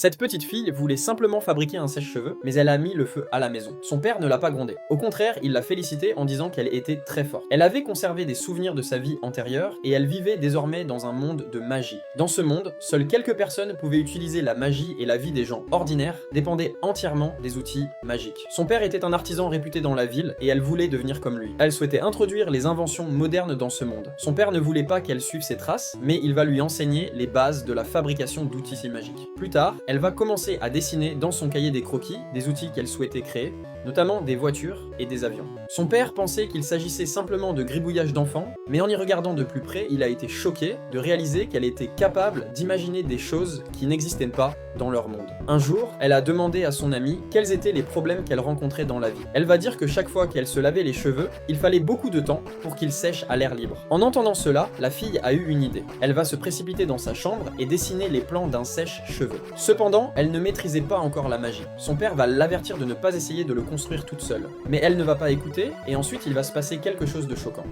Cette petite fille voulait simplement fabriquer un sèche-cheveux, mais elle a mis le feu à la maison. Son père ne l'a pas grondée. Au contraire, il l'a félicitée en disant qu'elle était très forte. Elle avait conservé des souvenirs de sa vie antérieure, et elle vivait désormais dans un monde de magie. Dans ce monde, seules quelques personnes pouvaient utiliser la magie et la vie des gens ordinaires dépendait entièrement des outils magiques. Son père était un artisan réputé dans la ville, et elle voulait devenir comme lui. Elle souhaitait introduire les inventions modernes dans ce monde. Son père ne voulait pas qu'elle suive ses traces, mais il va lui enseigner les bases de la fabrication d'outils magiques. Plus tard, elle va commencer à dessiner dans son cahier des croquis des outils qu'elle souhaitait créer, notamment des voitures et des avions. Son père pensait qu'il s'agissait simplement de gribouillage d'enfants, mais en y regardant de plus près, il a été choqué de réaliser qu'elle était capable d'imaginer des choses qui n'existaient pas dans leur monde. Un jour, elle a demandé à son amie quels étaient les problèmes qu'elle rencontrait dans la vie. Elle va dire que chaque fois qu'elle se lavait les cheveux, il fallait beaucoup de temps pour qu'ils sèchent à l'air libre. En entendant cela, la fille a eu une idée. Elle va se précipiter dans sa chambre et dessiner les plans d'un sèche-cheveux. Cependant, elle ne maîtrisait pas encore la magie. Son père va l'avertir de ne pas essayer de le construire toute seule. Mais elle ne va pas écouter, et ensuite il va se passer quelque chose de choquant.